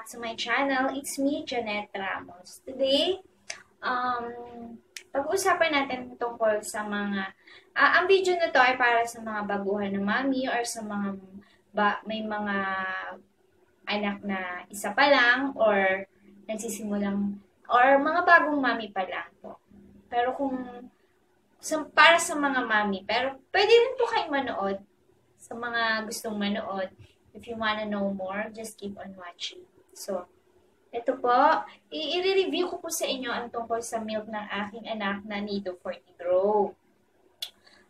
back to my channel. It's me, Janet Ramos. Today, pag-uusapan natin tungkol sa mga... ang video na to ay para sa mga baguhan na mami or sa mga may mga anak na isa pa lang or nagsisimulang or mga bagong mami pa lang po. Pero kung para sa mga mami, pero pwede rin po kayong manood sa mga gustong manood. If you wanna know more, just keep on watching. So, ito po, i-review ko po sa inyo ang tungkol sa milk ng aking anak na Nido 40 Grow.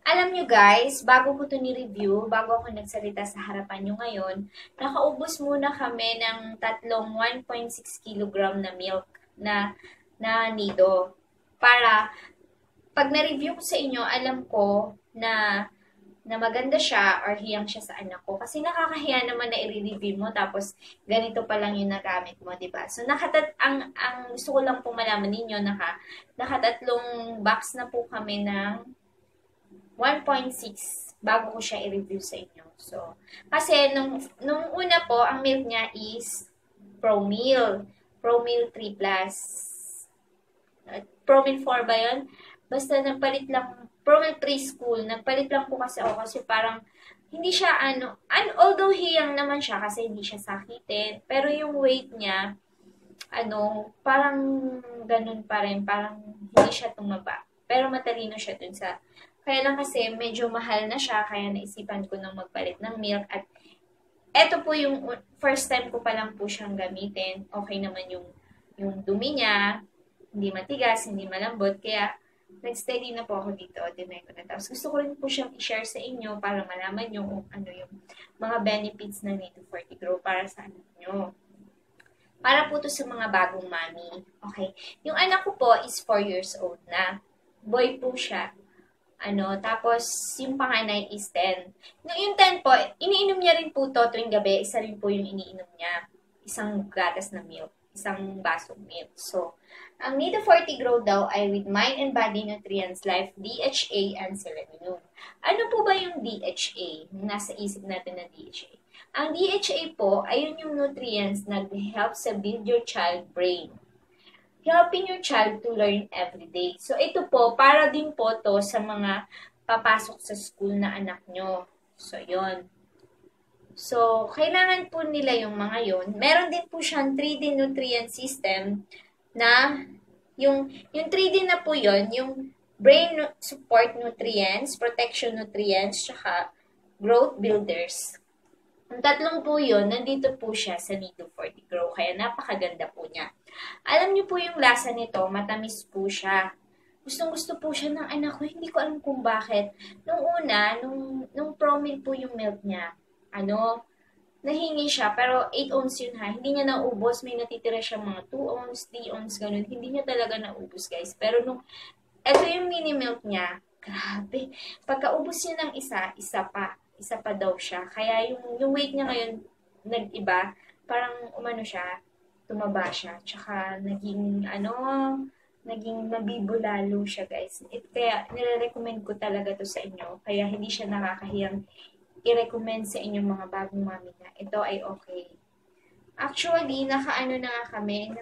Alam nyo guys, bago ko ito ni-review, bago ako nagsalita sa harapan nyo ngayon, nakaubos muna kami ng tatlong 1.6 kg na milk na Nido. Para, pag na-review ko sa inyo, alam ko na maganda siya or hiyang siya sa anak ko. Kasi nakakahiya naman na i-review mo tapos ganito pa lang yung nagamit mo, diba? So, ang gusto ko lang pong malaman ninyo, nakatatlong box na po kami ng 1.6 bago ko siya i-review sa inyo. So, kasi nung una po, ang milk niya is ProMill 3+. ProMill 4 ba yun? Basta nagpalit lang ProMill Preschool, nagpalit lang po kasi ako kasi parang hindi siya although hiyang naman siya kasi hindi siya sakitin, pero yung weight niya, parang ganun pa rin, parang hindi siya tumaba. Pero matalino siya dun sa, kaya lang kasi medyo mahal na siya, kaya naisipan ko nang magpalit ng milk at eto po yung first time ko pa lang po siyang gamitin. Okay naman yung dumi niya, hindi matigas, hindi malambot, kaya nag-steady na po ako dito, dinay ko na. Tapos gusto ko rin po siyang i-share sa inyo para malaman nyo kung ano yung mga benefits ng Nido 40 Grow para sa anak nyo. Para po to sa mga bagong mami. Okay. Yung anak ko po is 4 years old na. Boy po siya. Tapos yung panganay is 10. Yung 10 po, iniinom niya rin po to tuwing gabi. Isa rin po yung iniinom niya. Isang gatas na milk. Isang basong milk. So, ang Nido 40 Grow daw ay with Mind and Body Nutrients Life, DHA, and Selenium. Ano po ba yung DHA? Nasa isip natin na DHA. Ang DHA po ay yung nutrients na help sa build your child brain. Helping your child to learn every day. So, ito po, para din po to sa mga papasok sa school na anak nyo. So, yon. So, kailangan po nila yung mga yon. Meron din po siyang 3D nutrient system na yung 3D na po yon, yung brain support nutrients, protection nutrients, tsaka growth builders. Ang tatlong po yun, nandito po siya sa Nido 40 Grow, kaya napakaganda po niya. Alam niyo po yung lasa nito, matamis po siya. Gustong-gusto po siya ng anak ko, hindi ko alam kung bakit. Nung una, nung ProMill po yung milk niya, nahingi siya, pero 8 ounce yun ha. Hindi niya naubos, may natitira siya mga 2 ounce, 3 ounce, ganun. Hindi niya talaga naubos, guys. Pero eto yung mini milk niya, grabe. Pagkaubos niya ng isa pa daw siya. Kaya yung weight niya ngayon, nag-iba, parang tumaba siya. Tsaka naging mabibulalo siya, guys. Kaya nire-recommend ko talaga to sa inyo. Kaya hindi siya nakakahiyang i-recommend sa inyong mga bagong mami na ito ay okay. Actually, nakaano na nga kami,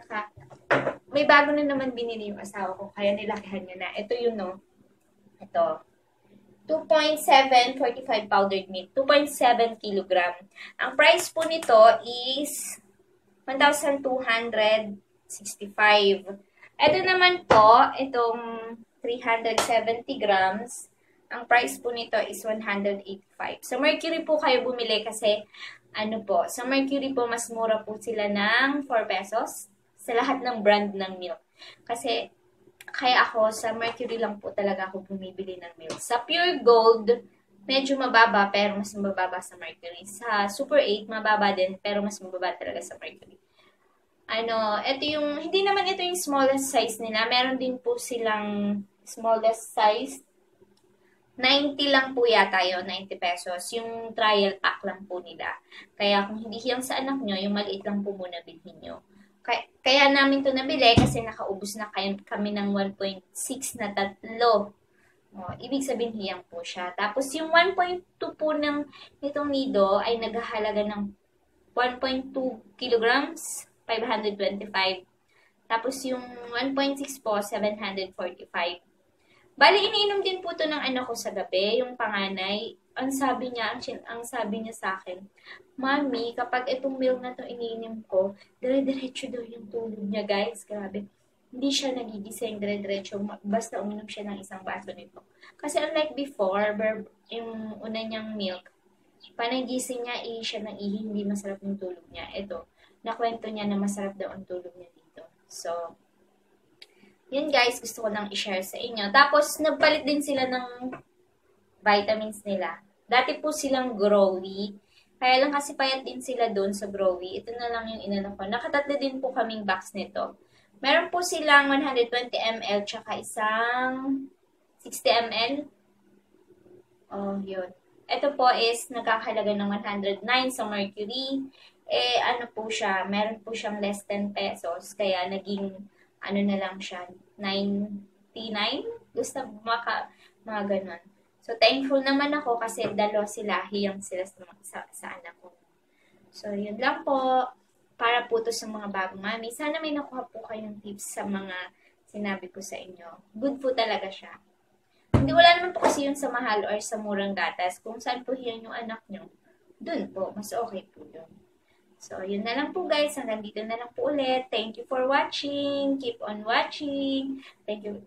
may bago na naman binili yung asawa ko, kaya nilakihan niya na. Ito yun, no? Ito. 2.7 45 powdered milk. 2.7 kg. Ang price po nito is 1,265. Ito naman po, itong 370 grams, ang price po nito is 185. Sa Mercury po kayo bumili kasi, sa Mercury po mas mura po sila ng 4 pesos sa lahat ng brand ng milk. Kasi, kaya ako, sa Mercury lang po talaga ako bumibili ng milk. Sa Pure Gold, medyo mababa, pero mas mababa sa Mercury. Sa Super 8, mababa din, pero mas mababa talaga sa Mercury. Hindi naman ito yung smallest size nila. Meron din po silang smallest size. 90 lang po yata yun, 90 pesos. Yung trial pack lang po nila. Kaya kung hindi hiyang sa anak nyo, yung maliit lang po muna bilhin nyo. Kaya namin to nabili kasi nakaubos na kami ng 1.6 na tatlo. Ibig sabihin hiyang po siya. Tapos yung 1.2 po nitong Nido ay naghahalaga ng 1.2 kilograms, 525. Tapos yung 1.6 po, 745. Bali, iniinom din po to ng anak ko sa gabi, yung panganay. Ang sabi niya sa akin, Mami, kapag itong milk na to iniinom ko, dire-diretso daw yung tulog niya, guys. Grabe. Hindi siya nagigising dire-diretso, basta uminom siya ng isang baso nito. Kasi unlike before, yung una niyang milk, panagising niya, siya ng hindi masarap yung tulog niya. Ito, nakwento niya na masarap daw ang tulog niya dito. So, yun guys, gusto ko lang i-share sa inyo. Tapos, nagpalit din sila ng vitamins nila. Dati po silang Growy. Kaya lang kasi payat din sila doon sa Growy. Ito na lang yung inano ko. Nakatatlo din po kaming box nito. Meron po silang 120 ml tsaka isang 60 ml. Oh, yun. Ito po is nagkakahalaga ng 109 sa Mercury. Ano po siya, meron po siyang less 10 pesos. Kaya naging, ano na lang siya, 99? Gusto mga ganun. So, thankful naman ako kasi dalawa sila, hiyang sila sa anak ko. So, yun lang po. Para po to sa mga bagong mami. Sana may nakuha po kayong tips sa mga sinabi ko sa inyo. Good po talaga siya. Hindi, wala naman po kasi yun sa mahal or sa murang gatas. Kung saan po hiyang yung anak nyo, dun po. Mas okay po yun. So, yun na lang po guys. Hanggang dito na lang po ulit. Thank you for watching. Keep on watching. Thank you.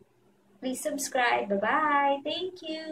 Please subscribe. Bye-bye. Thank you.